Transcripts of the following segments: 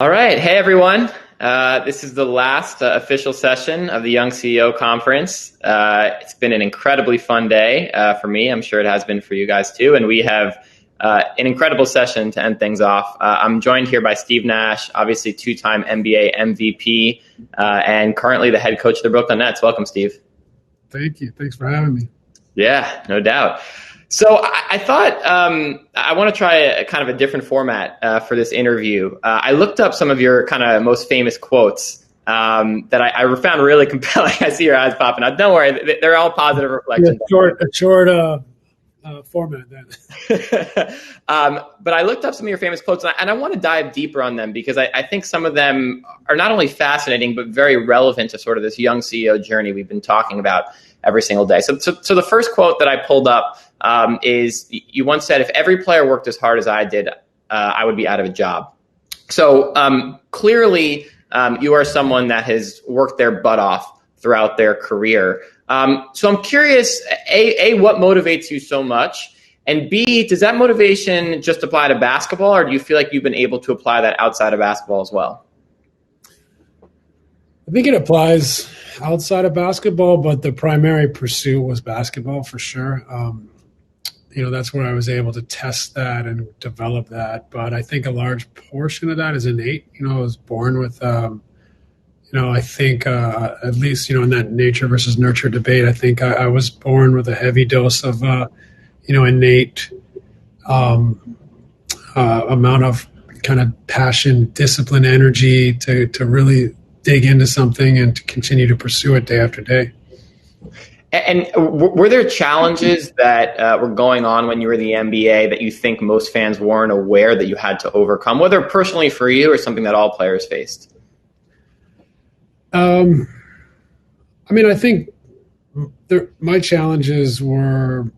All right. Hey, everyone. This is the last official session of the Young CEO Conference. It's been an incredibly fun day for me. I'm sure it has been for you guys too. And we have an incredible session to end things off. I'm joined here by Steve Nash, obviously two-time NBA MVP and currently the head coach of the Brooklyn Nets. Welcome, Steve. Thank you. Thanks for having me. Yeah, no doubt. So I thought I want to try a kind of a different format for this interview. I looked up some of your kind of most famous quotes that I found really compelling. I see your eyes popping out. Don't worry, they're all positive reflections. Yeah, short format then. But I looked up some of your famous quotes, and I want to dive deeper on them because I think some of them are not only fascinating, but very relevant to sort of this young CEO journey we've been talking about every single day. So the first quote that I pulled up is you once said, if every player worked as hard as I did, I would be out of a job. So clearly you are someone that has worked their butt off throughout their career. So I'm curious, A, what motivates you so much? And B, does that motivation just apply to basketball, or do you feel like you've been able to apply that outside of basketball as well? I think it applies outside of basketball, but the primary pursuit was basketball for sure. That's where I was able to test that and develop that. But I think a large portion of that is innate. I was born with, I think at least, in that nature versus nurture debate, I think I was born with a heavy dose of, innate amount of kind of passion, discipline, energy to really dig into something and to continue to pursue it day after day. And were there challenges that were going on when you were in the NBA that you think most fans weren't aware that you had to overcome, whether personally for you or something that all players faced? I think my challenges were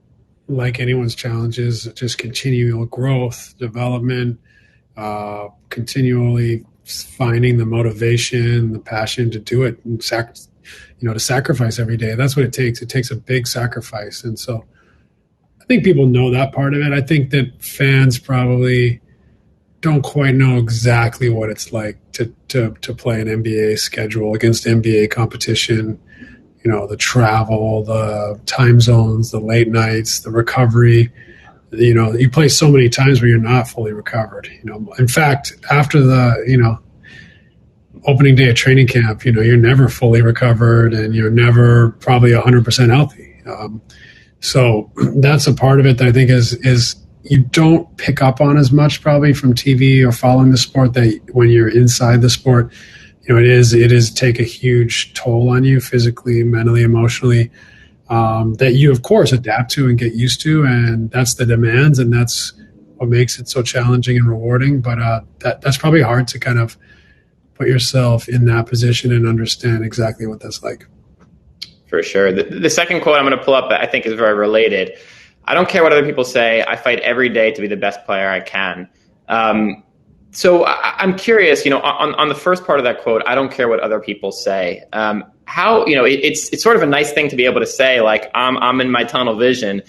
like anyone's challenges, just continual growth, development, continually finding the motivation, the passion to do it, and to sacrifice every day. That's what it takes. It takes a big sacrifice. And so I think people know that part of it. I think that fans probably don't quite know exactly what it's like to play an NBA schedule against NBA competition, the travel, the time zones, the late nights, the recovery. You play so many times where you're not fully recovered. In fact, after the, opening day of training camp, you're never fully recovered and you're never probably 100% healthy. So that's a part of it that I think is you don't pick up on as much probably from TV or following the sport that when you're inside the sport, it is take a huge toll on you physically, mentally, emotionally, that you of course adapt to and get used to. And that's the demands, and that's what makes it so challenging and rewarding. But that's probably hard to kind of put yourself in that position and understand exactly what that's like. For sure. The second quote I'm going to pull up that I think is very related. I don't care what other people say. I fight every day to be the best player I can. So I'm curious, on the first part of that quote, I don't care what other people say. How, it's sort of a nice thing to be able to say, like, I'm in my tunnel vision.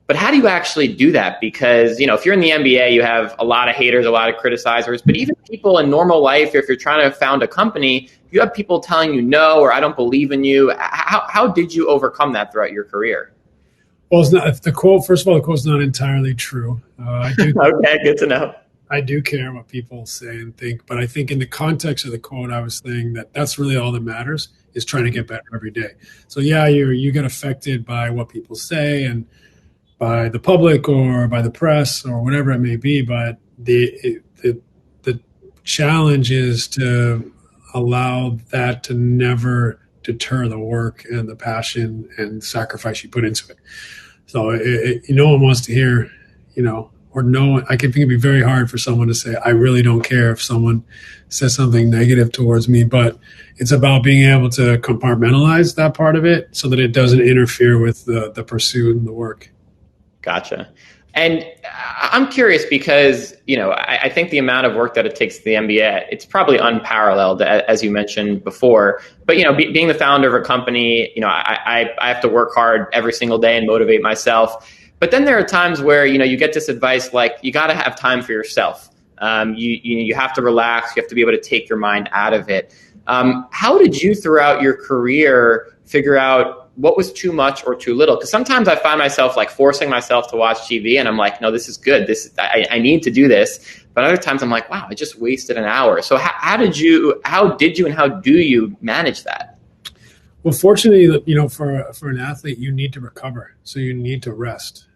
But how do you actually do that? Because, if you're in the NBA, you have a lot of haters, a lot of criticizers, but even people in normal life, if you're trying to found a company, you have people telling you no, or I don't believe in you. How did you overcome that throughout your career? Well, it's not the quote. First of all, the quote's not entirely true. I do. Okay, good to know. I do care what people say and think, but I think in the context of the quote, I was saying that that's really all that matters is trying to get better every day. So yeah, you get affected by what people say and by the public or by the press or whatever it may be, but the challenge is to allow that to never deter the work and the passion and sacrifice you put into it. So no one wants to hear, or no, I can think it'd be very hard for someone to say, I really don't care if someone says something negative towards me, but it's about being able to compartmentalize that part of it so that it doesn't interfere with the pursuit and the work. Gotcha. And I'm curious because, I think the amount of work that it takes to the NBA, it's probably unparalleled, as you mentioned before. But, being the founder of a company, I have to work hard every single day and motivate myself. But then there are times where, you get this advice like, you got to have time for yourself. You have to relax. You have to be able to take your mind out of it. How did you, throughout your career, figure out what was too much or too little? Because sometimes I find myself like forcing myself to watch TV, and I'm like, no, this is good. I need to do this. But other times I'm like, wow, I just wasted an hour. So how did you and how do you manage that? Well, fortunately, for an athlete, you need to recover. So you need to rest.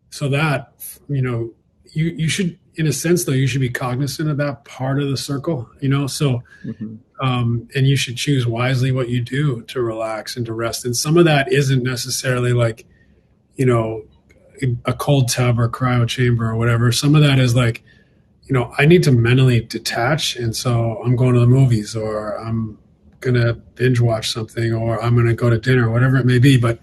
So that, you should, in a sense, though, you should be cognizant of that part of the circle, so, and you should choose wisely what you do to relax and to rest. And some of that isn't necessarily like, a cold tub or cryo chamber or whatever. Some of that is like, I need to mentally detach. And so I'm going to the movies, or I'm going to binge watch something, or I'm going to go to dinner, whatever it may be. But,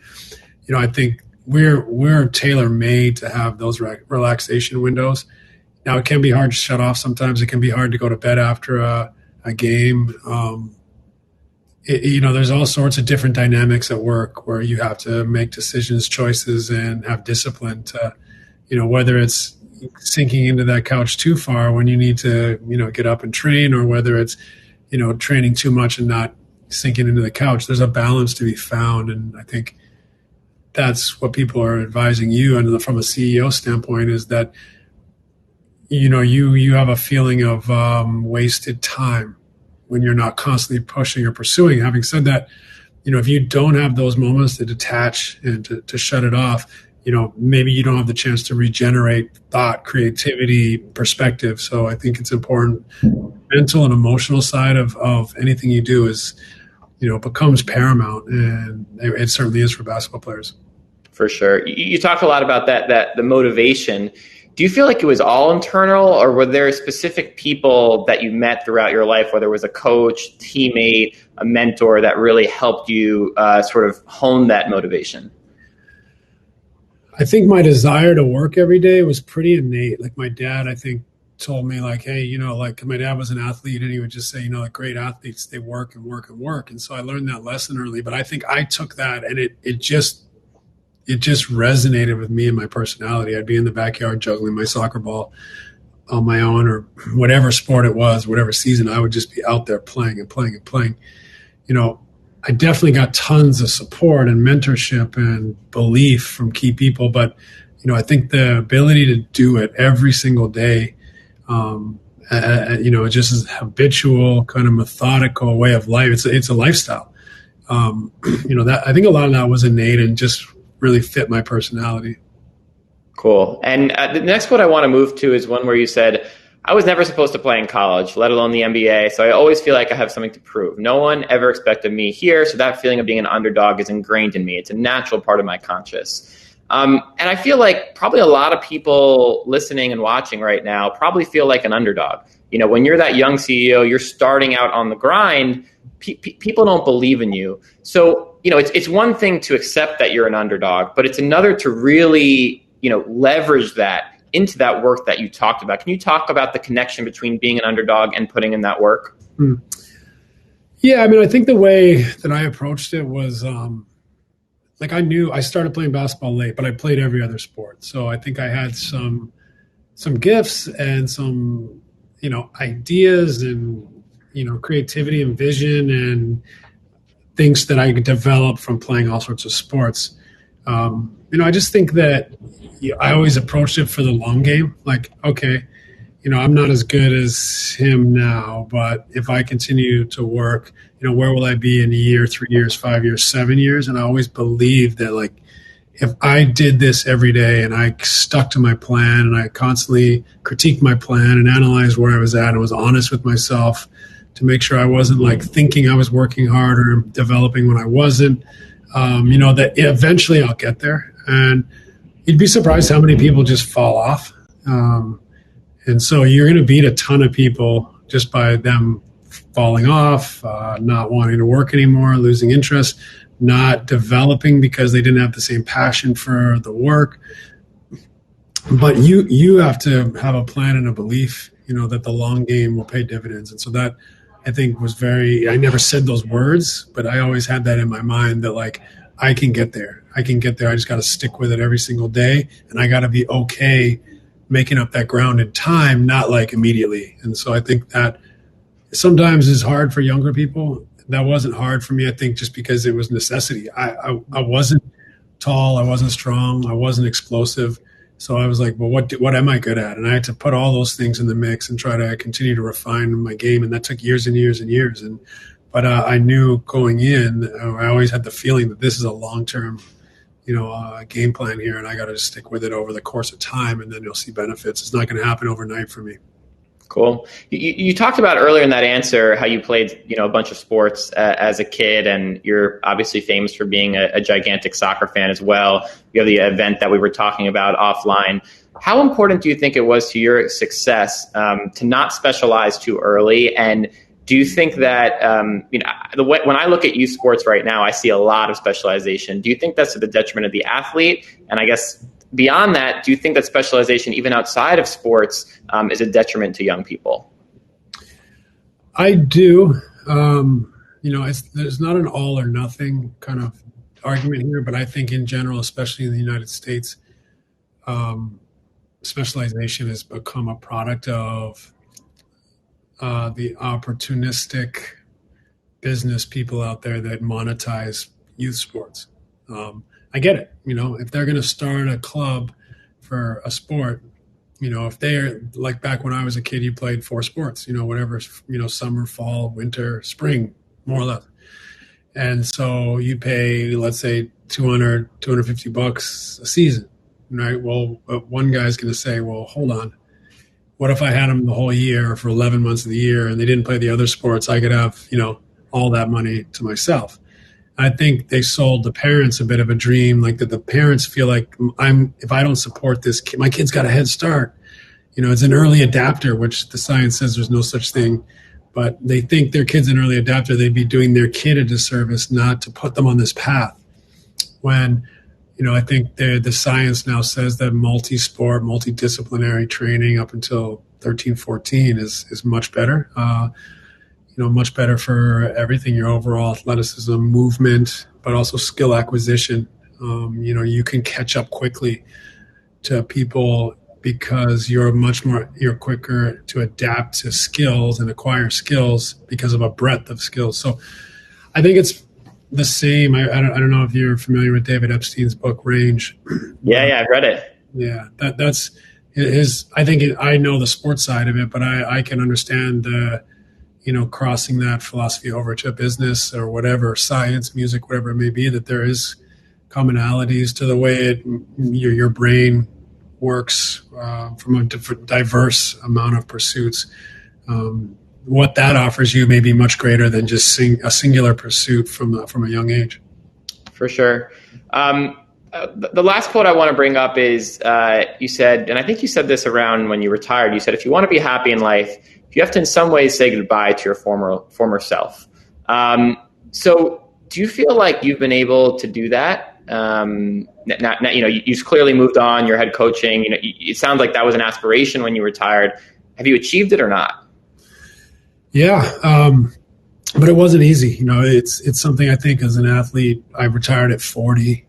I think we're tailor made to have those relaxation windows. Now, it can be hard to shut off sometimes. It can be hard to go to bed after a game. There's all sorts of different dynamics at work where you have to make decisions, choices, and have discipline to, whether it's sinking into that couch too far when you need to, get up and train, or whether it's, training too much and not sinking into the couch. There's a balance to be found. And I think that's what people are advising you, and from a CEO standpoint, is that, you have a feeling of wasted time when you're not constantly pushing or pursuing. Having said that, if you don't have those moments to detach and to shut it off, maybe you don't have the chance to regenerate thought, creativity, perspective. So I think it's important. Mental and emotional side of anything you do is, becomes paramount, and it certainly is for basketball players. For sure. You talked a lot about that the motivation. Do you feel like it was all internal, or were there specific people that you met throughout your life, whether it was a coach, teammate, a mentor, that really helped you sort of hone that motivation? I think my desire to work every day was pretty innate. Like my dad, I think, told me like, hey, like my dad was an athlete, and he would just say, like great athletes, they work and work and work. And so I learned that lesson early, but I think I took that, and it just resonated with me and my personality. I'd be in the backyard juggling my soccer ball on my own, or whatever sport it was, whatever season, I would just be out there playing and playing and playing. I definitely got tons of support and mentorship and belief from key people, but, I think the ability to do it every single day, just as a habitual kind of methodical way of life. It's a lifestyle. That I think a lot of that was innate and just really fit my personality. Cool. And the next quote I want to move to is one where you said, I was never supposed to play in college, let alone the NBA, so I always feel like I have something to prove. No one ever expected me here, so that feeling of being an underdog is ingrained in me. It's a natural part of my conscious. And I feel like probably a lot of people listening and watching right now probably feel like an underdog. When you're that young CEO, you're starting out on the grind, people don't believe in you. So, it's one thing to accept that you're an underdog, but it's another to really, leverage that into that work that you talked about. Can you talk about the connection between being an underdog and putting in that work? Yeah, I think the way that I approached it was I knew I started playing basketball late, but I played every other sport. So I think I had some gifts and some, ideas and, creativity and vision and things that I could develop from playing all sorts of sports. I just think that I always approached it for the long game. Like, okay, I'm not as good as him now, but if I continue to work, where will I be in a year, 3 years, 5 years, 7 years? And I always believed that, like, if I did this every day and I stuck to my plan and I constantly critiqued my plan and analyzed where I was at and was honest with myself to make sure I wasn't like thinking I was working hard or developing when I wasn't, that eventually I'll get there. And you'd be surprised how many people just fall off. And so you're going to beat a ton of people just by them falling off, not wanting to work anymore, losing interest, not developing because they didn't have the same passion for the work. But you have to have a plan and a belief, that the long game will pay dividends. And so that, I think, was I never said those words, but I always had that in my mind that, like, I can get there. I just got to stick with it every single day. And I got to be okay making up that ground in time, not like immediately. And so I think that sometimes is hard for younger people. That wasn't hard for me, I think, just because it was necessity. I wasn't tall, I wasn't strong, I wasn't explosive. So I was like, well, what am I good at? And I had to put all those things in the mix and try to continue to refine my game. And that took years and years and years. But I knew going in, I always had the feeling that this is a long-term, game plan here, and I got to just stick with it over the course of time, and then you'll see benefits. It's not going to happen overnight for me. Cool. You talked about earlier in that answer how you played, a bunch of sports as a kid, and you're obviously famous for being a gigantic soccer fan as well. You have the event that we were talking about offline. How important do you think it was to your success to not specialize too early? And do you think that, when I look at youth sports right now, I see a lot of specialization. Do you think that's to the detriment of the athlete? And I guess beyond that, do you think that specialization, even outside of sports, is a detriment to young people? I do. There's not an all or nothing kind of argument here, but I think in general, especially in the United States, specialization has become a product of the opportunistic business people out there that monetize youth sports. I get it. If they're going to start a club for a sport, if they're like back when I was a kid, you played 4 sports, whatever, summer, fall, winter, spring, more or less. And so you pay, let's say $250 a season, right? Well, one guy's going to say, well, hold on. What if I had them the whole year for 11 months of the year and they didn't play the other sports? I could have, all that money to myself. I think they sold the parents a bit of a dream, like that the parents feel like if I don't support this kid, my kid's got a head start. It's an early adapter, which the science says there's no such thing, but they think their kid's an early adapter. They'd be doing their kid a disservice not to put them on this path. When, I think the science now says that multi-sport, multidisciplinary training up until 13, 14 is much better. Much better for everything, your overall athleticism, movement, but also skill acquisition. You can catch up quickly to people because you're quicker to adapt to skills and acquire skills because of a breadth of skills. So I think it's the same. I don't know if you're familiar with David Epstein's book, Range. Yeah, I've read it. Yeah, that's his. I think I know the sports side of it, but I can understand crossing that philosophy over to business or whatever, science, music, whatever it may be, that there is commonalities to the way your brain works from a diverse amount of pursuits. What that offers you may be much greater than just a singular pursuit from a young age. For sure. The last quote I want to bring up is you said, and I think you said this around when you retired, you said, if you want to be happy in life, you have to in some ways say goodbye to your former self. So do you feel like you've been able to do that? You've clearly moved on, you're head coaching. It sounds like that was an aspiration when you retired. Have you achieved it or not? Yeah, but it wasn't easy. It's something I think as an athlete, I retired at 40.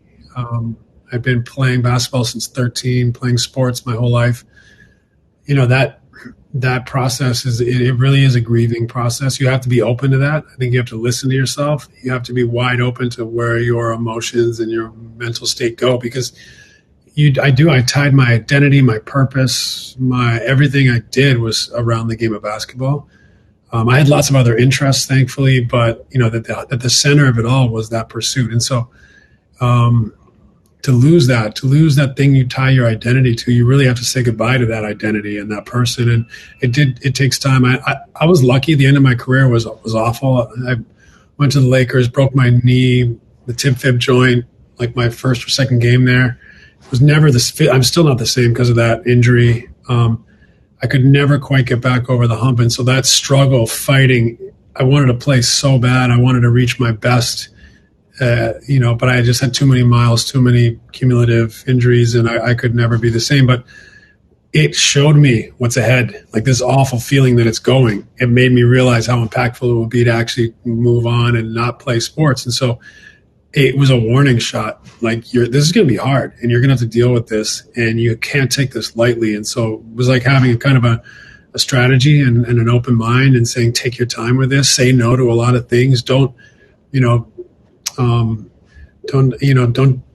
I've been playing basketball since 13, playing sports my whole life. That process it really is a grieving process. You have to be open to that. I think you have to listen to yourself. You have to be wide open to where your emotions and your mental state go, because I tied my identity, my purpose, everything I did was around the game of basketball. I had lots of other interests, thankfully, but that the center of it all was that pursuit. And so to lose that thing you tie your identity to, you really have to say goodbye to that identity and that person. And it takes time. I was lucky. The end of my career was awful. I went to the Lakers, broke my knee, the tib fib joint, like my first or second game there. It was never I'm still not the same because of that injury. I could never quite get back over the hump. And so that struggle, fighting, I wanted to play so bad. I wanted to reach my best. But I just had too many miles, too many cumulative injuries, and I could never be the same. But it showed me what's ahead, like this awful feeling that it's going. It made me realize how impactful it would be to actually move on and not play sports. And so it was a warning shot. Like, this is going to be hard, and you're going to have to deal with this, and you can't take this lightly. And so it was like having a kind of a strategy and an open mind, and saying, take your time with this, say no to a lot of things. Don't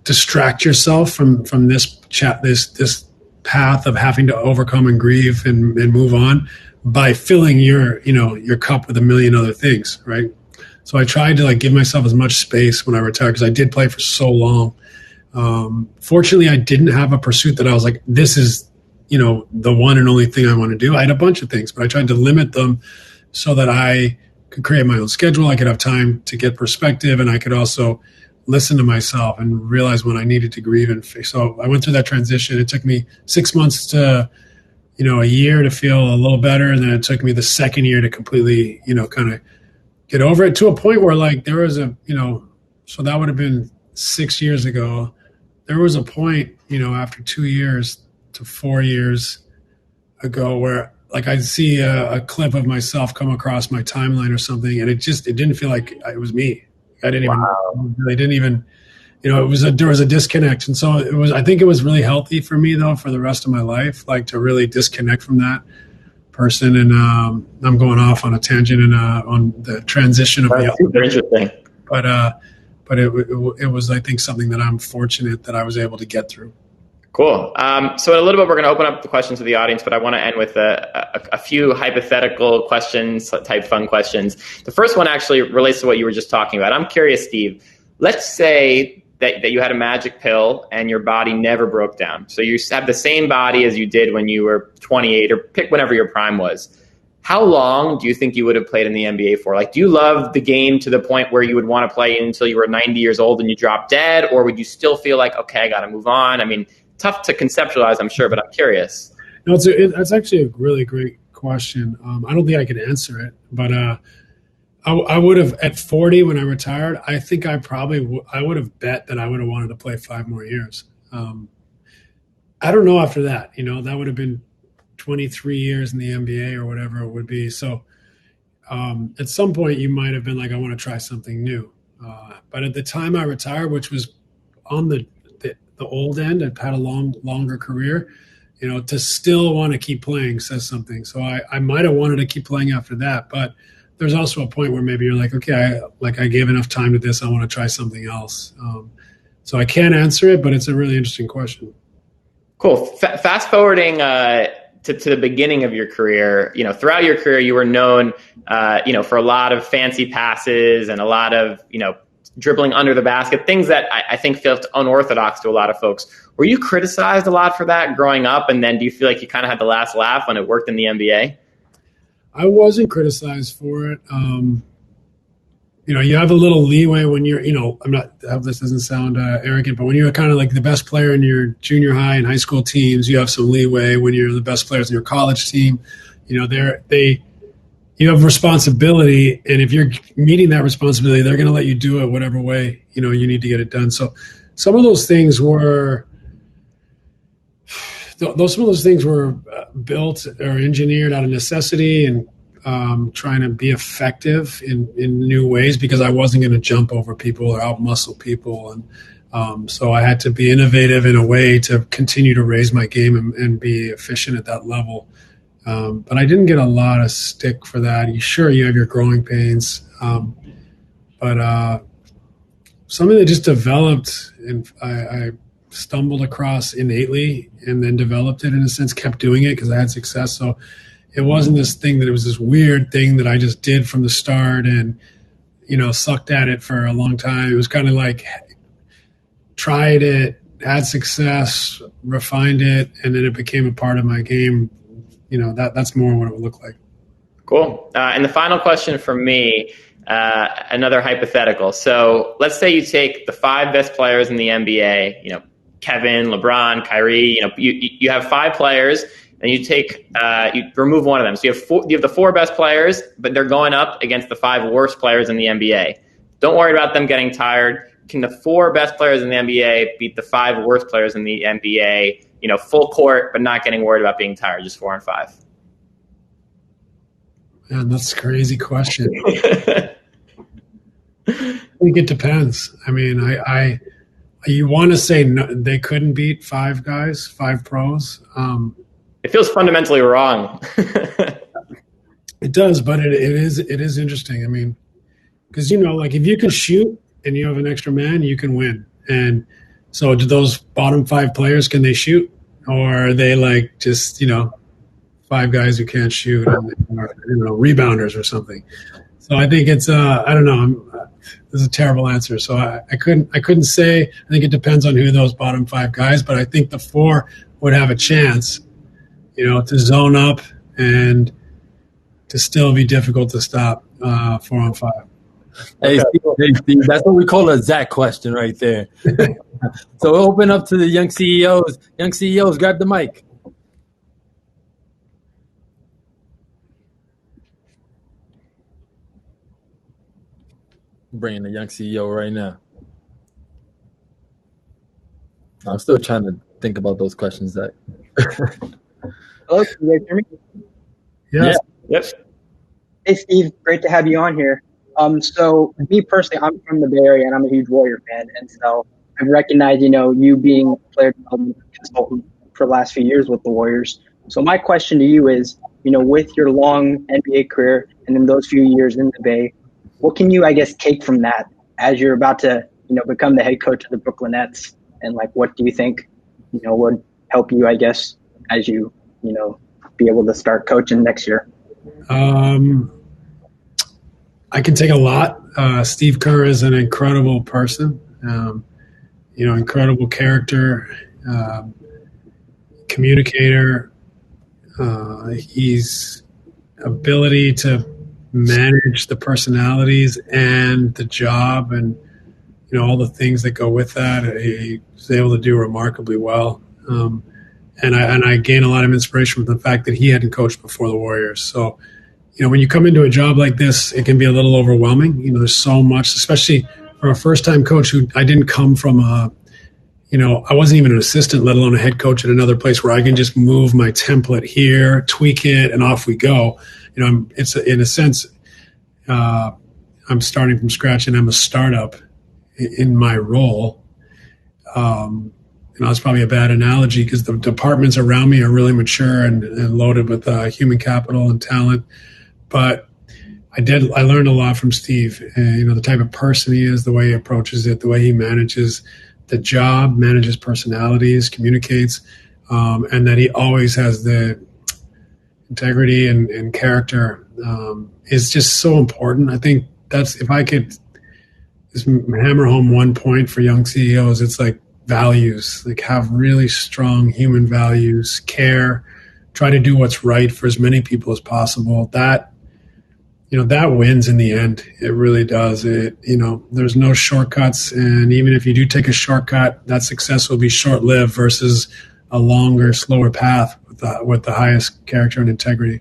distract yourself from this path of having to overcome and grieve and move on by filling your cup with a million other things, right? So I tried to give myself as much space when I retired, because I did play for so long. Fortunately, I didn't have a pursuit that I was like, this is the one and only thing I want to do. I had a bunch of things, but I tried to limit them so that I could create my own schedule. I could have time to get perspective, and I could also listen to myself and realize when I needed to grieve. And so I went through that transition. It took me 6 months to, a year to feel a little better. And then it took me the second year to completely, kind of get over it, to a point where there was so that would have been 6 years ago. There was a point, after 2 years to 4 years ago where I'd see a clip of myself come across my timeline or something, and it didn't feel like it was me. I didn't even, there was a disconnect. And so I think it was really healthy for me, though, for the rest of my life, to really disconnect from that person. And I'm going off on a tangent and on the transition of That's super interesting. But it was, I think, something that I'm fortunate that I was able to get through. Cool. So in a little bit, we're going to open up the questions to the audience, but I want to end with a few hypothetical questions, type fun questions. The first one actually relates to what you were just talking about. I'm curious, Steve, let's say that you had a magic pill and your body never broke down. So you have the same body as you did when you were 28, or pick whenever your prime was. How long do you think you would have played in the NBA for? Do you love the game to the point where you would want to play until you were 90 years old and you drop dead? Or would you still feel like, okay, I got to move on? I mean, tough to conceptualize, I'm sure, but I'm curious. No, that's actually a really great question. I don't think I could answer it, but I would have, at 40 when I retired, I think I would have bet that I would have wanted to play 5 more years. I don't know after that, that would have been 23 years in the NBA or whatever it would be. So at some point you might have been like, I want to try something new. But at the time I retired, which was on the old end, I've had a longer career, to still want to keep playing says something. So I might have wanted to keep playing after that, but there's also a point where maybe you're like, okay, I gave enough time to this. I want to try something else. So I can't answer it, but it's a really interesting question. Cool. Fast forwarding to the beginning of your career, throughout your career, you were known, for a lot of fancy passes and a lot of, dribbling under the basket, things that I think felt unorthodox to a lot of folks. Were you criticized a lot for that growing up? And then do you feel like you kind of had the last laugh when it worked in the NBA? I wasn't criticized for it. You have a little leeway when you're, I hope this doesn't sound arrogant, but when you're kind of like the best player in your junior high and high school teams, you have some leeway. When you're the best players in your college team, you have responsibility, and if you're meeting that responsibility, they're going to let you do it whatever way you need to get it done. So some of those things were built or engineered out of necessity and trying to be effective in new ways, because I wasn't going to jump over people or outmuscle people, and so I had to be innovative in a way to continue to raise my game and be efficient at that level. But I didn't get a lot of stick for that. You have your growing pains, but something that just developed, and I stumbled across innately, and then developed it in a sense, kept doing it because I had success. So it wasn't this thing that it was this weird thing that I just did from the start and, sucked at it for a long time. It was kind of like tried it, had success, refined it, and then it became a part of my game. That's more what it would look like. Cool. And the final question from me, another hypothetical. So let's say you take the 5 best players in the NBA, Kevin, LeBron, Kyrie, you have 5 players, and you remove one of them. So you have the 4 best players, but they're going up against the 5 worst players in the NBA. Don't worry about them getting tired. Can the 4 best players in the NBA beat the 5 worst players in the NBA, full court, but not getting worried about being tired, just 4 and 5? Man, that's a crazy question. think it depends. I mean, you want to say no, they couldn't beat five guys, five pros. It feels fundamentally wrong. It does, but it is interesting. I mean, because like if you can shoot and you have an extra man, you can win. And so, do those bottom five players, can they shoot, or are they like just five guys who can't shoot, or rebounders or something? So I think it's I don't know. This is a terrible answer. So I couldn't say. I think it depends on who those bottom five guys, but I think the four would have a chance, to zone up and to still be difficult to stop 4-on-5. Hey, Steve, that's what we call a Zack question right there. So we'll open up to the young CEOs. Young CEOs, grab the mic. Bringing the young CEO right now. I'm still trying to think about those questions, Zack. Hello, can you guys hear me? Yes. Yes. Hey, Steve, great to have you on here. So me personally, I'm from the Bay Area and I'm a huge Warrior fan, and so I've recognized, you being a player development consultant for the last few years with the Warriors. So my question to you is, with your long NBA career and then those few years in the Bay, what can you, I guess, take from that as you're about to, become the head coach of the Brooklyn Nets? And what do you think, would help you, I guess, as you, be able to start coaching next year? I can take a lot. Steve Kerr is an incredible person, incredible character, communicator. He's ability to manage the personalities and the job and, all the things that go with that. He was able to do remarkably well. And I gain a lot of inspiration from the fact that he hadn't coached before the Warriors. So, when you come into a job like this, it can be a little overwhelming. There's so much, especially for a first-time coach who I didn't come from I wasn't even an assistant, let alone a head coach at another place where I can just move my template here, tweak it, and off we go. It's in a sense, I'm starting from scratch and I'm a startup in my role. It's probably a bad analogy because the departments around me are really mature and loaded with human capital and talent. But I learned a lot from Steve, and, the type of person he is, the way he approaches it, the way he manages the job, manages personalities, communicates, and that he always has the integrity and character is just so important. I think that's, if I could just hammer home one point for young CEOs, it's like values, have really strong human values, care, try to do what's right for as many people as possible. That wins in the end. It really does. There's no shortcuts. And even if you do take a shortcut, that success will be short-lived versus a longer, slower path with the highest character and integrity.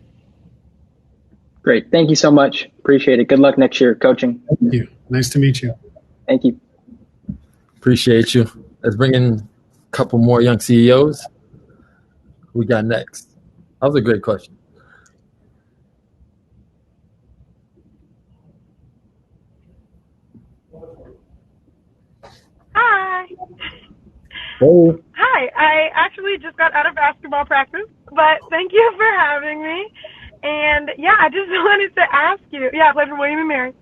Great. Thank you so much. Appreciate it. Good luck next year coaching. Thank you. Nice to meet you. Thank you. Appreciate you. Let's bring in a couple more young CEOs. Who we got next? That was a great question. Hi. Hey. Hi. I actually just got out of basketball practice, but thank you for having me. And yeah, I just wanted to ask you. Yeah, I played for William and Mary.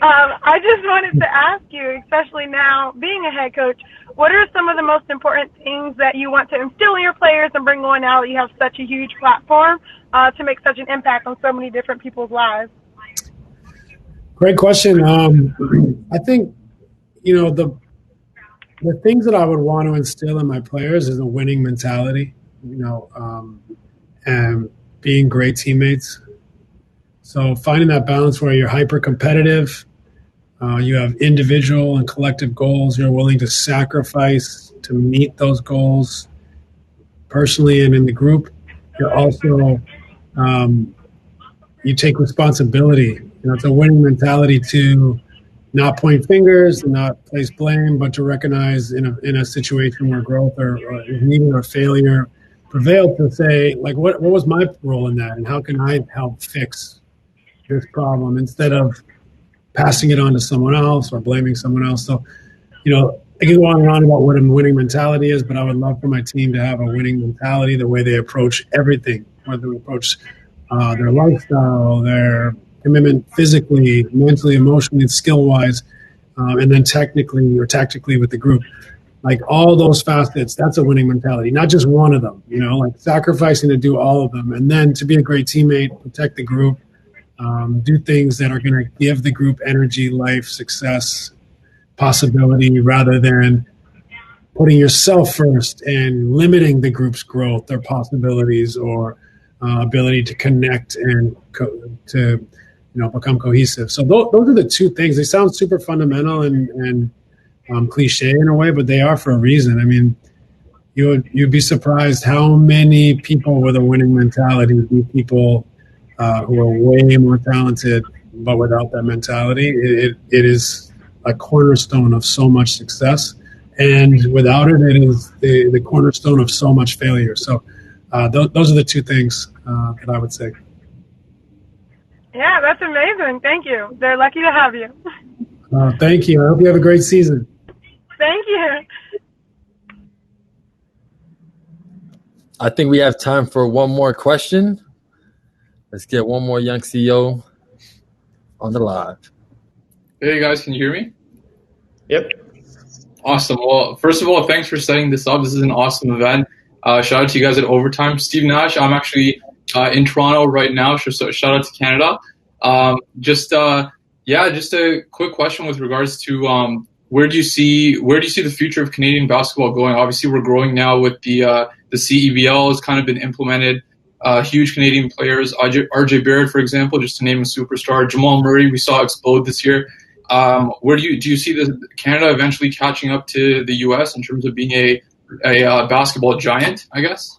I just wanted to ask you, especially now being a head coach, what are some of the most important things that you want to instill in your players and bring on now that you have such a huge platform to make such an impact on so many different people's lives? Great question. I think, the things that I would want to instill in my players is a winning mentality, and being great teammates. So finding that balance where you're hyper competitive, you have individual and collective goals, you're willing to sacrifice to meet those goals personally and in the group. You're also, you take responsibility. It's a winning mentality to not point fingers and not place blame, but to recognize in a situation where growth or needing or failure prevailed, to say, what was my role in that, and how can I help fix this problem, instead of passing it on to someone else or blaming someone else. So, I can go on and on about what a winning mentality is, but I would love for my team to have a winning mentality, the way they approach everything, whether they approach their lifestyle, their commitment physically, mentally, emotionally, and skill-wise, and then technically or tactically with the group. Like all those facets, that's a winning mentality, not just one of them, like sacrificing to do all of them. And then to be a great teammate, protect the group, do things that are going to give the group energy, life, success, possibility, rather than putting yourself first and limiting the group's growth, their possibilities, or ability to connect and to become cohesive. So those are the two things. They sound super fundamental and cliche in a way, but they are for a reason. I mean, you'd be surprised how many people with a winning mentality be people who are way more talented, but without that mentality. It is a cornerstone of so much success, and without it, it is the cornerstone of so much failure. So those are the two things that I would say. Yeah, that's amazing. Thank you. They're lucky to have you. Thank you. I hope you have a great season. Thank you. I think we have time for one more question. Let's get one more young CEO on the live. Hey guys, can you hear me? Yep. Awesome. Well, first of all, thanks for setting this up. This is an awesome event. Shout out to you guys at Overtime. Steve Nash, I'm actually in Toronto right now. So shout out to Canada. Just a quick question with regards to where do you see the future of Canadian basketball going? Obviously, we're growing now with the CEBL has kind of been implemented. Huge Canadian players, RJ Barrett, for example, just to name a superstar. Jamal Murray, we saw explode this year. Where do you see Canada eventually catching up to the U.S. in terms of being a basketball giant, I guess?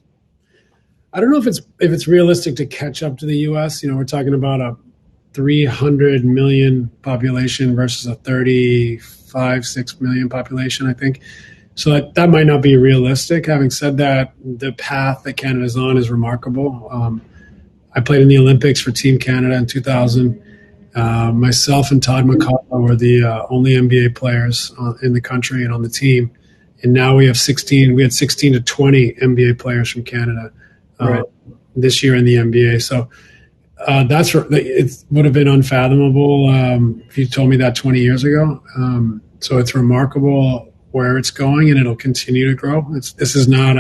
I don't know if it's realistic to catch up to the U.S. We're talking about a 300 million population versus a 35-6 million population, I think. So that might not be realistic. Having said that, the path that Canada's on is remarkable. I played in the Olympics for Team Canada in 2000. Myself and Todd McCullough were the only NBA players in the country and on the team. And now we have 16. We had 16 to 20 NBA players from Canada this year in the NBA. So it would have been unfathomable if you told me that 20 years ago. So it's remarkable where it's going, and it'll continue to grow. This is not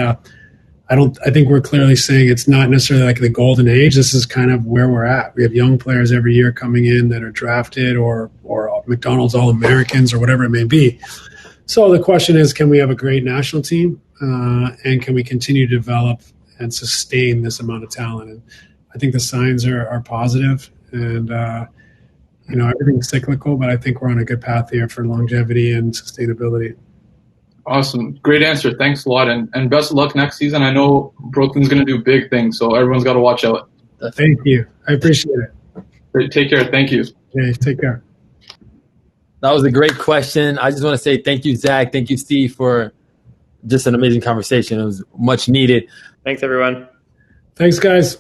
I think we're clearly saying it's not necessarily like the golden age. This is kind of where we're at. We have young players every year coming in that are drafted or McDonald's All-Americans or whatever it may be. So the question is, can we have a great national team? And can we continue to develop and sustain this amount of talent? And I think the signs are positive, and everything's cyclical, but I think we're on a good path here for longevity and sustainability. Awesome. Great answer. Thanks a lot. And best of luck next season. I know Brooklyn's going to do big things, so everyone's got to watch out. Thank you. I appreciate it. Great. Take care. Thank you. Okay, take care. That was a great question. I just want to say thank you, Zach. Thank you, Steve, for just an amazing conversation. It was much needed. Thanks, everyone. Thanks, guys.